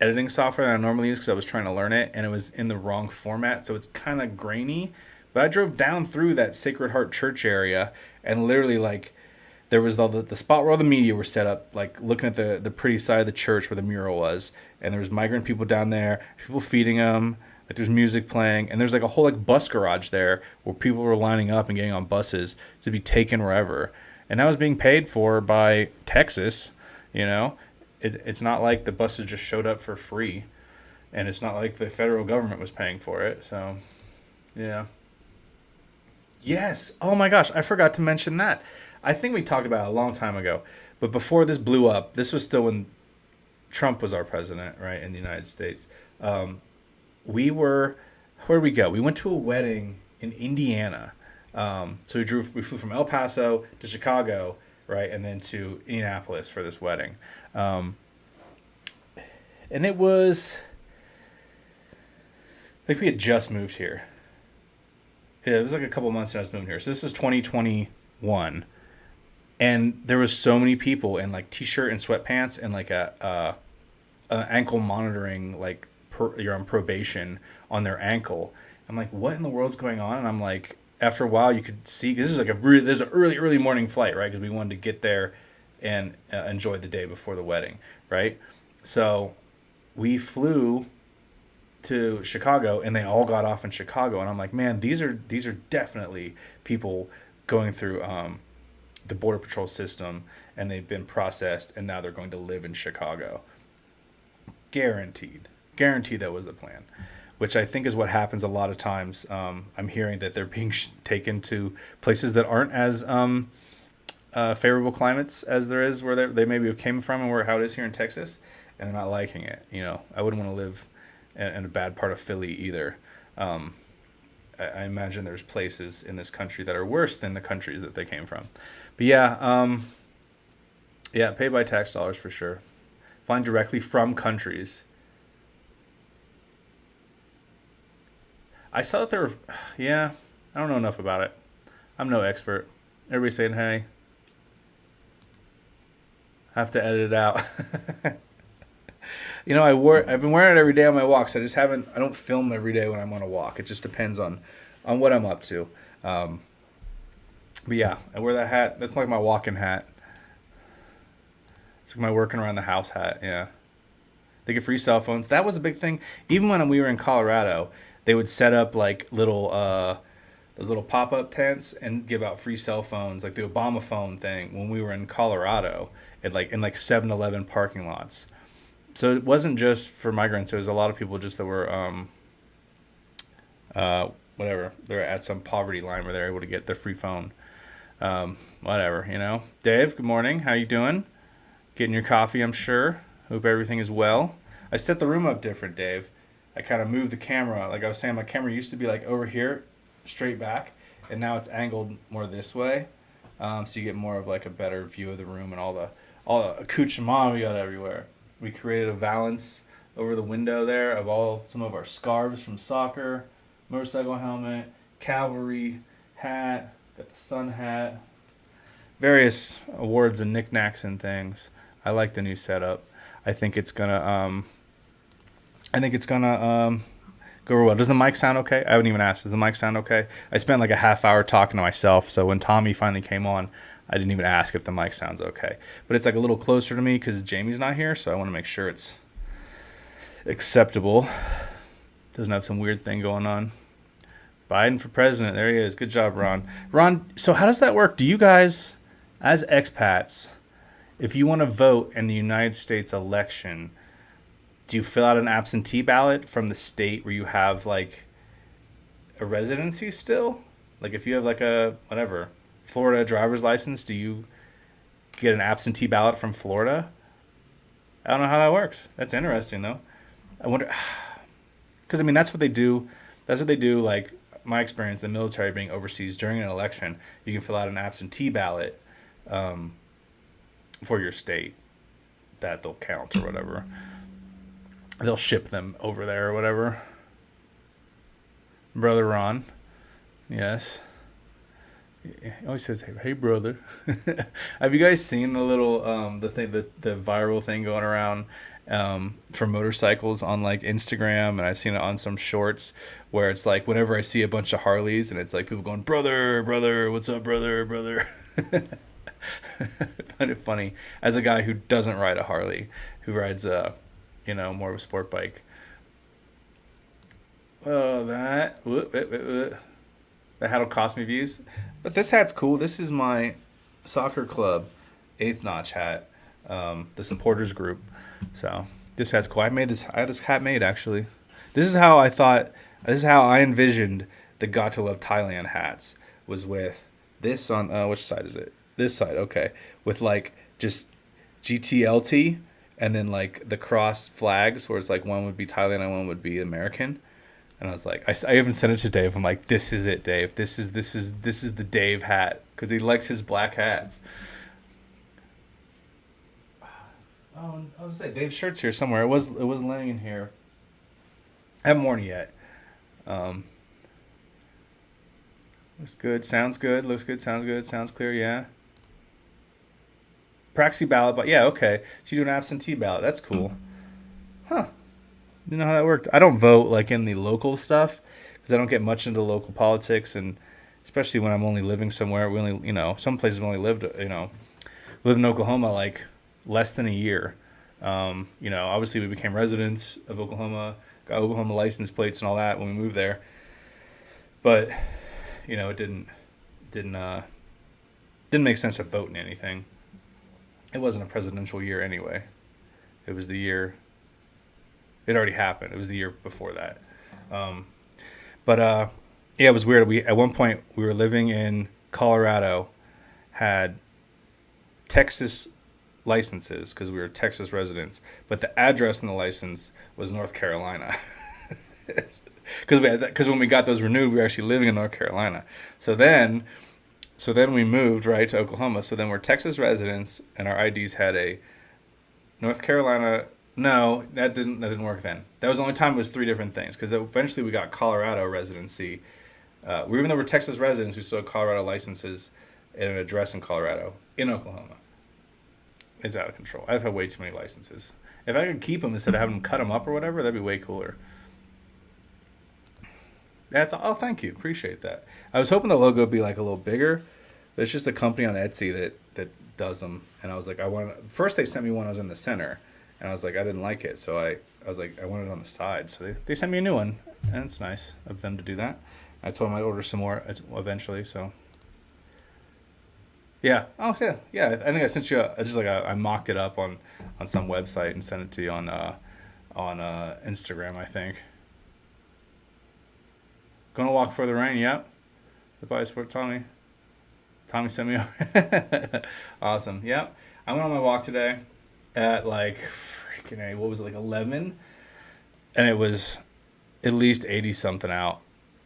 editing software than I normally use because I was trying to learn it, and it was in the wrong format, so it's kind of grainy. But I drove down through that Sacred Heart Church area, and literally like there was the spot where all the media were set up, like looking at the pretty side of the church where the mural was, and there was migrant people down there, people feeding them, like there's music playing, and there's like a whole like bus garage there where people were lining up and getting on buses to be taken wherever, and that was being paid for by Texas. It's not like the buses just showed up for free, and it's not like the federal government was paying for it. So, yeah. Yes. Oh my gosh, I forgot to mention that. I think we talked about it a long time ago, but before this blew up, this was still when Trump was our president, right, in the United States. We were, where did we go? We went to a wedding in Indiana. So we flew from El Paso to Chicago, right, and then to Indianapolis for this wedding. Um, and it was like we had just moved here. Yeah, it was like a couple months since I was moving here. So this is 2021. And there was so many people in like t-shirt and sweatpants and like a ankle monitoring, like you're on probation on their ankle. I'm like, what in the world's going on? And I'm like, after a while, you could see this is like there's an early morning flight, right? Because we wanted to get there and enjoy the day before the wedding, right? So we flew to Chicago, and they all got off in Chicago, and I'm like, man, these are definitely people going through the border patrol system, and they've been processed, and now they're going to live in Chicago. Guaranteed that was the plan, which I think is what happens a lot of times. I'm hearing that they're being taken to places that aren't as favorable climates as there is where they maybe have came from and how it is here in Texas, and they're not liking it. I wouldn't want to live in a bad part of Philly either. I imagine there's places in this country that are worse than the countries that they came from. But yeah, pay by tax dollars for sure. Flying directly from countries. I saw that there were, yeah, I don't know enough about it. I'm no expert. Everybody's saying, hey, I have to edit it out. I've been wearing it every day on my walks. I don't film every day when I'm on a walk. It just depends on what I'm up to. But yeah, I wear that hat. That's like my walking hat. It's like my working around the house hat. Yeah. They get free cell phones. That was a big thing. Even when we were in Colorado, they would set up like those little pop up tents and give out free cell phones, like the Obama phone thing. When we were in Colorado, in like 7-Eleven parking lots. So it wasn't just for migrants. It was a lot of people just that were whatever. They're at some poverty line where they're able to get their free phone. Whatever, Dave, good morning. How you doing? Getting your coffee, I'm sure. Hope everything is well. I set the room up different, Dave. I kind of moved the camera. Like I was saying, my camera used to be like over here, straight back, and now it's angled more this way. So you get more of like a better view of the room and all the accoutrement we got everywhere. We created a valance over the window there of some of our scarves from soccer, motorcycle helmet, cavalry hat, got the sun hat, various awards and knickknacks and things. I like the new setup. I think it's gonna go well. Does the mic sound okay? I haven't even asked. Does the mic sound okay? I spent like a half hour talking to myself, so when Tommy finally came on, I didn't even ask if the mic sounds okay. But it's like a little closer to me because Jamie's not here, so I want to make sure it's acceptable. Doesn't have some weird thing going on. Biden for president. There he is. Good job, Ron. Ron, so how does that work? Do you guys, as expats, if you want to vote in the United States election, do you fill out an absentee ballot from the state where you have like a residency still? Like if you have like a whatever Florida driver's license, do you get an absentee ballot from Florida? I don't know how that works. That's interesting though. I wonder, because I mean that's what they do. That's what they do. Like my experience, the military being overseas during an election, you can fill out an absentee ballot for your state that they'll count or whatever. They'll ship them over there or whatever. Brother Ron. Yes. He always says, "Hey, brother." Have you guys seen the little the viral thing going around for motorcycles on like Instagram, and I've seen it on some shorts where it's like whenever I see a bunch of Harleys and it's like people going, "Brother, brother, what's up, brother, brother." I find it funny as a guy who doesn't ride a Harley, who rides more of a sport bike. Oh, that hat'll cost me views. But this hat's cool. This is my soccer club 8th notch hat, the supporters group. So this hat's cool. I had this hat made actually. This is how I envisioned the Got to Love Thailand hats, was with this on which side is it? This side, okay. With like just GTLT and then like the cross flags where it's like one would be Thailand and one would be American. And I was like, I even sent it to Dave. I'm like, this is it, Dave. This is the Dave hat because he likes his black hats. Oh, I was gonna say Dave's shirt's here somewhere. It was laying in here. I haven't worn it yet. Looks good. Sounds good. Looks good. Sounds good. Sounds clear. Yeah. Proxy ballot, but yeah, okay. So you do an absentee ballot. That's cool. Huh. Didn't know how that worked. I don't vote like in the local stuff because I don't get much into local politics, and especially when I'm only living somewhere. We only, some places we only lived, lived in Oklahoma like less than a year. Obviously we became residents of Oklahoma, got Oklahoma license plates and all that when we moved there. But, it didn't make sense to vote in anything. It wasn't a presidential year anyway. It was the year. It already happened. It was the year before that. It was weird. At one point we were living in Colorado, had Texas licenses because we were Texas residents, but the address in the license was North Carolina. Because when we got those renewed, we were actually living in North Carolina. So then we moved right to Oklahoma. So then we're Texas residents, and our IDs had a North Carolina. No, that didn't work then. That was the only time it was 3 different things. Because eventually we got Colorado residency. Even though we're Texas residents, we still had Colorado licenses and an address in Colorado, in Oklahoma. It's out of control. I've had way too many licenses. If I could keep them instead of having them cut them up or whatever, that'd be way cooler. Thank you, appreciate that. I was hoping the logo would be like a little bigger, but it's just a company on Etsy that does them. And I was like, first they sent me one. I was in the center, and I was like, I didn't like it, so I was like, I want it on the side. So they sent me a new one, and it's nice of them to do that. I told them I'd order some more eventually. So yeah. Oh yeah, yeah. I think I sent you I mocked it up on some website and sent it to you on Instagram, I think. Gonna walk for the rain. Yep. The body sport Tommy. Tommy sent me over. Awesome. Yep. I went on my walk today at like freaking A, what was it, like 11? And it was at least 80 something out.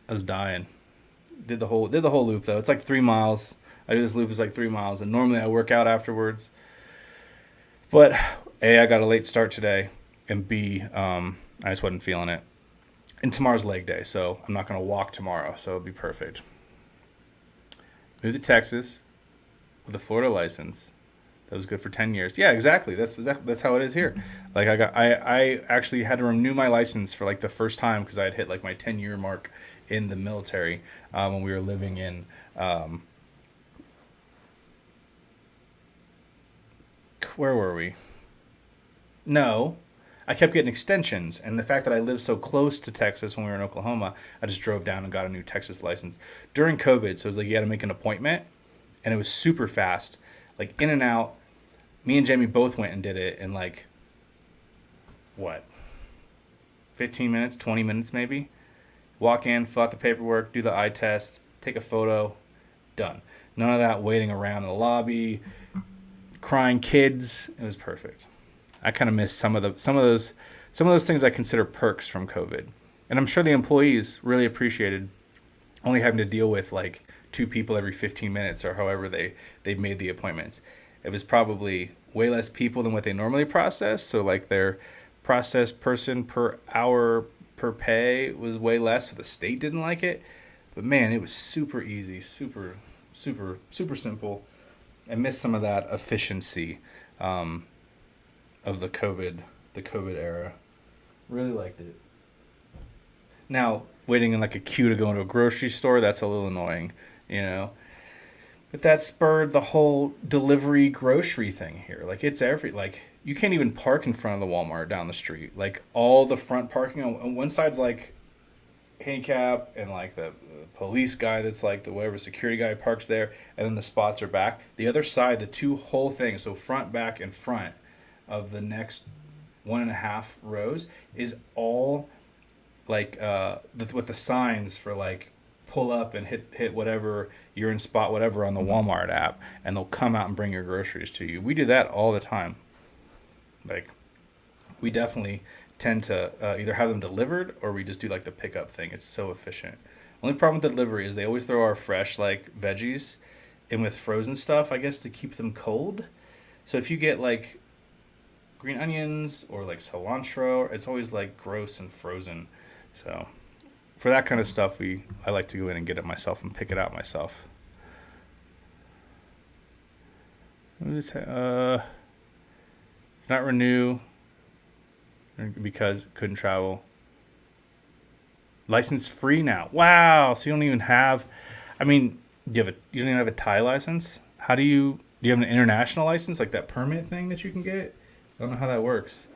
I was dying. Did the whole loop though. It's like 3 miles. I do this loop, it's like 3 miles, and normally I work out afterwards. But A, I got a late start today, and B, I just wasn't feeling it. And tomorrow's leg day, so I'm not going to walk tomorrow, so it'll be perfect. Moved to Texas with a Florida license. That was good for 10 years. Yeah, exactly. That's how it is here. Like I actually had to renew my license for like the first time because I had hit like my 10-year mark in the military when we were living in where were we? No. I kept getting extensions, and the fact that I lived so close to Texas when we were in Oklahoma, I just drove down and got a new Texas license during COVID. So it was like you had to make an appointment, and it was super fast, like in and out. Me and Jamie both went and did it in like, what, 15 minutes, 20 minutes maybe? Walk in, fill out the paperwork, do the eye test, take a photo, done. None of that waiting around in the lobby, crying kids. It was perfect. I kind of missed some of those things I consider perks from COVID, and I'm sure the employees really appreciated only having to deal with like 2 people every 15 minutes or however they made the appointments. It was probably way less people than what they normally process, so like their process person per hour per pay was way less, so the state didn't like it. But man, it was super easy, super simple. I missed some of that efficiency. Of the COVID era. Really liked it. Now, waiting in like a queue to go into a grocery store, that's a little annoying, you know. But that spurred the whole delivery grocery thing here. Like it's like you can't even park in front of the Walmart down the street. Like all the front parking on one side's like handicap and like the police guy that's like the whatever security guy parks there, and then the spots are back. The other side, the two whole things, so front, back, and front of the next 1.5 rows is all like with the signs for like pull up and hit whatever you're in spot whatever on the Walmart app, and they'll come out and bring your groceries to you. We do that all the time. Like we definitely tend to either have them delivered or we just do like the pickup thing. It's so efficient. Only problem with delivery is they always throw our fresh like veggies in with frozen stuff, I guess, to keep them cold. So if you get like green onions or like cilantro, it's always like gross and frozen. So for that kind of stuff, I like to go in and get it myself and pick it out myself. Not renew because couldn't travel. License free now. Wow. So you don't even have, I mean, you don't even have a Thai license. Do you have an international license, like that permit thing that you can get? I don't know how that works.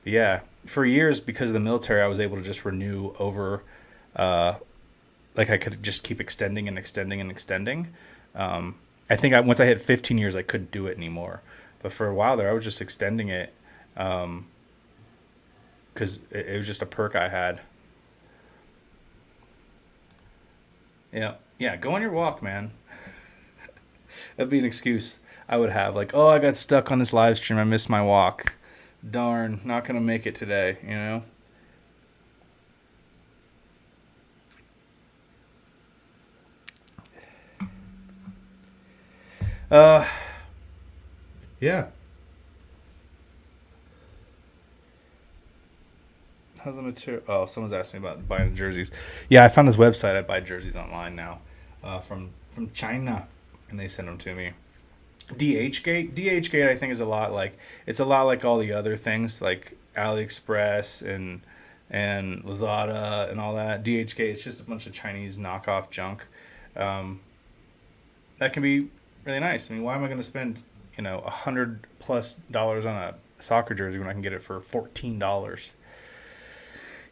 But yeah, for years, because of the military, I was able to just renew over, like I could just keep extending and extending and extending. I think once I hit 15 years, I couldn't do it anymore. But for a while there, I was just extending it because it was just a perk I had. Yeah, go on your walk, man. That'd be an excuse I would have. Like, oh, I got stuck on this live stream. I missed my walk. Darn, not going to make it today, you know? Yeah. How's the material? Oh, someone's asked me about buying jerseys. Yeah, I found this website. I buy jerseys online now from China, and they send them to me. DH Gate I think is a lot like, it's a lot like all the other things like AliExpress and Lazada and all that. DH Gate, it's just a bunch of Chinese knockoff junk. Um, that can be really nice. I mean, why am I going to spend $100+ on a soccer jersey when I can get it for $14?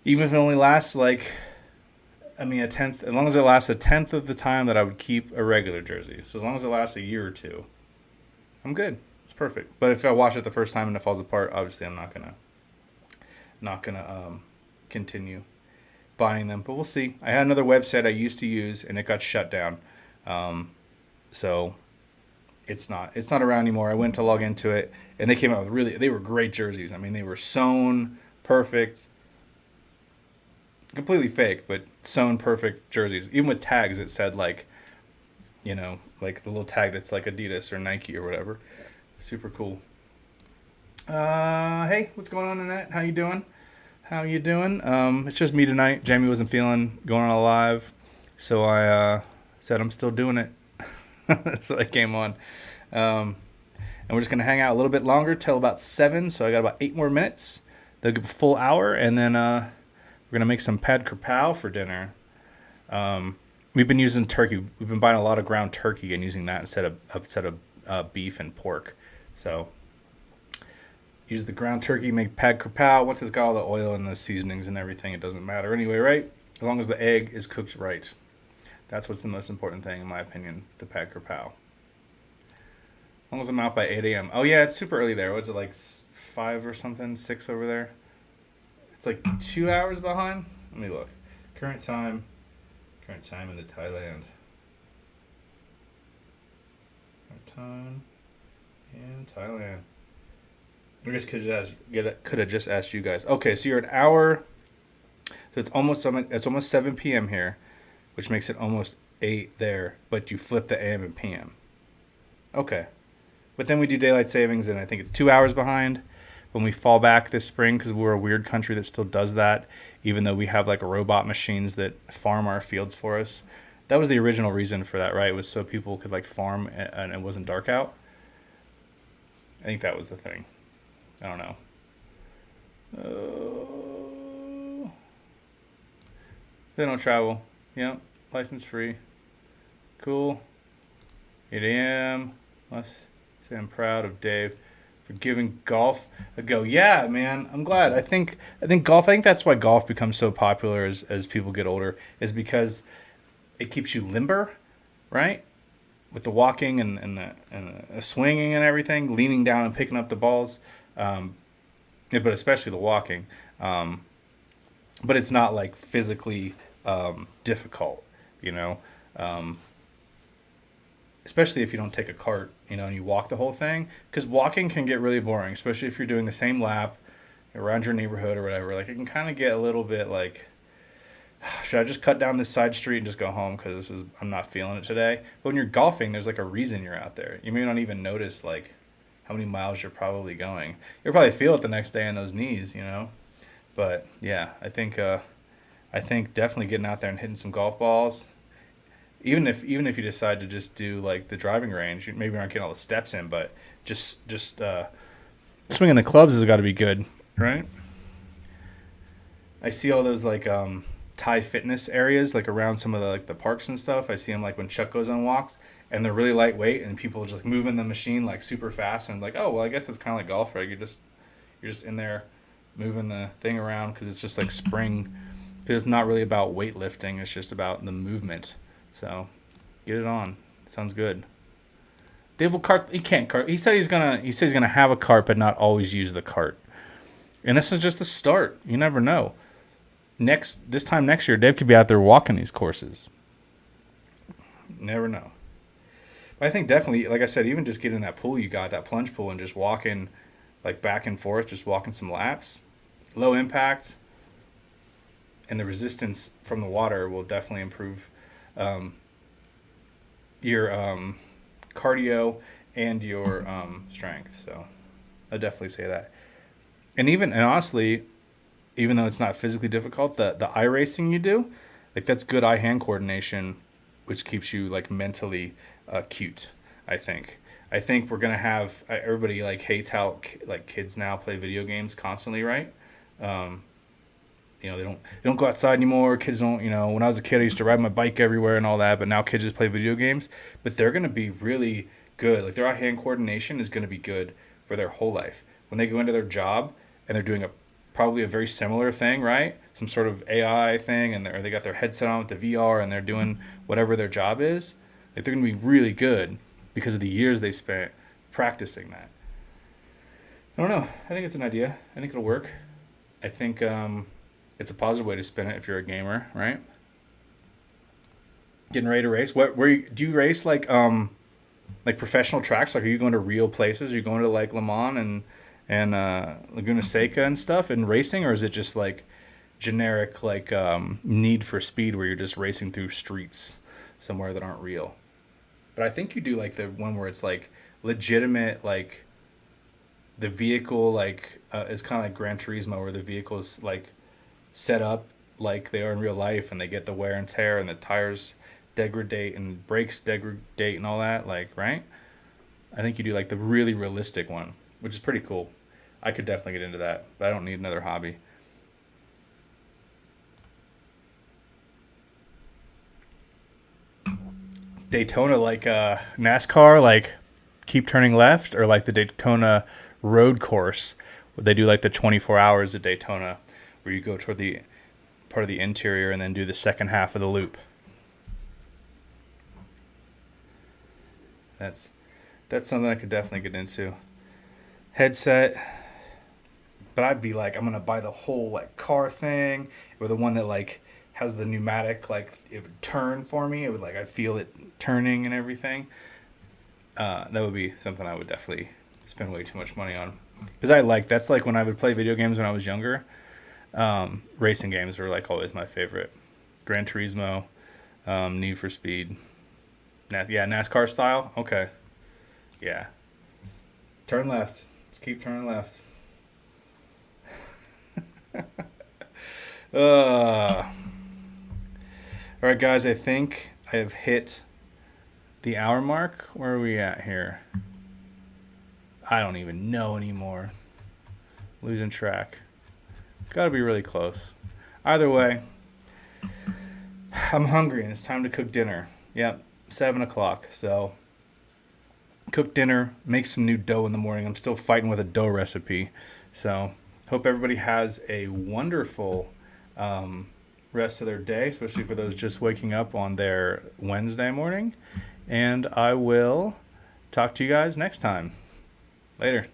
Even if it only lasts like, I mean, a tenth. As long as it lasts a tenth of the time that I would keep a regular jersey. So as long as it lasts a year or two, I'm good. It's perfect. But if I wash it the first time and it falls apart, obviously I'm not gonna continue buying them. But we'll see. I had another website I used to use and it got shut down. So it's not around anymore. I went to log into it and they came out with they were great jerseys. I mean, they were sewn perfect, completely fake, but sewn perfect jerseys. Even with tags, it said like, like the little tag that's like Adidas or Nike or whatever. Super cool. Hey, what's going on, Annette? How you doing? It's just me tonight. Jamie wasn't feeling going on a live, so I said I'm still doing it. So I came on. And we're just gonna hang out a little bit longer till about 7. So I got about 8 more minutes. They'll give a full hour, and then we're gonna make some pad kerpow for dinner. We've been using turkey. We've been buying a lot of ground turkey and using that instead of beef and pork. So use the ground turkey, make pad kerpow. Once it's got all the oil and the seasonings and everything, it doesn't matter anyway, right? As long as the egg is cooked right. That's what's the most important thing, in my opinion, the pad kerpow. As long as I'm out by 8 a.m. Oh, yeah, it's super early there. What's it, like 5 or something? 6 over there? It's like 2 hours behind? Let me look. Current time in the Thailand. Current time in Thailand. I guess could have just asked you guys. Okay, so you're an hour. So it's almost 7 p.m. here, which makes it almost 8 there. But you flip the AM and PM. Okay, but then we do daylight savings, and I think it's 2 hours behind when we fall back this spring because we're a weird country that still does that, even though we have like robot machines that farm our fields for us. That was the original reason for that, right? It was so people could like farm and it wasn't dark out. I think that was the thing. I don't know. They don't travel. Yep. License free. Cool. 8 a.m. Must say I'm proud of Dave for giving golf a go. Yeah, man. I'm glad. I think golf. I think that's why golf becomes so popular as people get older, is because it keeps you limber, right? With the walking and the swinging and everything, leaning down and picking up the balls. But especially the walking. But it's not like physically difficult, especially if you don't take a cart, and you walk the whole thing. Because walking can get really boring, especially if you're doing the same lap around your neighborhood or whatever. Like, it can kind of get a little bit like, should I just cut down this side street and just go home because I'm not feeling it today? But when you're golfing, there's like a reason you're out there. You may not even notice like how many miles you're probably going. You'll probably feel it the next day in those knees, But yeah, I think definitely getting out there and hitting some golf balls, even if you decide to just do like the driving range, maybe you're not getting all the steps in, but just swinging the clubs has got to be good, right? I see all those like Thai fitness areas like around some of the parks and stuff. I see them like when Chuck goes on walks. And they're really lightweight, and people just moving the machine like super fast, and like, oh well, I guess it's kind of like golf, right? You're just in there moving the thing around because it's just like spring. Because it's not really about weightlifting; it's just about the movement. So, get it on. Sounds good. Dave will cart. He can't cart. He said he's gonna have a cart, but not always use the cart. And this is just the start. You never know. This time next year, Dave could be out there walking these courses. Never know. I think definitely, like I said, even just getting that pool you got, that plunge pool, and just walking like back and forth, just walking some laps, low impact, and the resistance from the water will definitely improve your cardio and your strength. So I'd definitely say that. And honestly, even though it's not physically difficult, the eye racing you do, like that's good eye-hand coordination, which keeps you like mentally cute, I think. I think we're gonna have everybody like hates how like kids now play video games constantly, right? Um, they don't go outside anymore. Kids don't, when I was a kid I used to ride my bike everywhere and all that, but now kids just play video games. But they're gonna be really good. Like their eye hand coordination is gonna be good for their whole life. When they go into their job and they're doing a probably a very similar thing, right? Some sort of AI thing, and they got their headset on with the VR and they're doing whatever their job is. Like they're gonna be really good because of the years they spent practicing that. I don't know. I think it's an idea. I think it'll work. I think it's a positive way to spin it if you're a gamer, right? Getting ready to race. Do you race like professional tracks? Like, are you going to real places? Are you going to like Le Mans and Laguna Seca and stuff and racing, or is it just like generic like Need for Speed where you're just racing through streets somewhere that aren't real? But I think you do like the one where it's like legitimate, like the vehicle like is kind of like Gran Turismo, where the vehicle is like set up like they are in real life, and they get the wear and tear, and the tires degrade and brakes degrade and all that. Like, right? I think you do like the really realistic one, which is pretty cool. I could definitely get into that, but I don't need another hobby. Daytona, like NASCAR, like keep turning left, or like the Daytona road course where they do like the 24 hours of Daytona, where you go toward the part of the interior and then do the second half of the loop. That's something I could definitely get into. Headset, but I'd be like, I'm gonna buy the whole like car thing, or the one that like has the pneumatic, like it would turn for me. It would like I'd feel it turning and everything. That would be something I would definitely spend way too much money on, because that's like when I would play video games when I was younger. Racing games were like always my favorite. Gran Turismo, Need for Speed, NASCAR style. Okay, yeah. Turn left. Let's keep turning left. All right, guys. I think I have hit the hour mark. Where are we at here? I don't even know anymore. Losing track. Gotta be really close. Either way, I'm hungry and it's time to cook dinner. Yep, 7 o'clock. So, cook dinner, make some new dough in the morning. I'm still fighting with a dough recipe. So, hope everybody has a wonderful rest of their day, especially for those just waking up on their Wednesday morning. And I will talk to you guys next time. Later.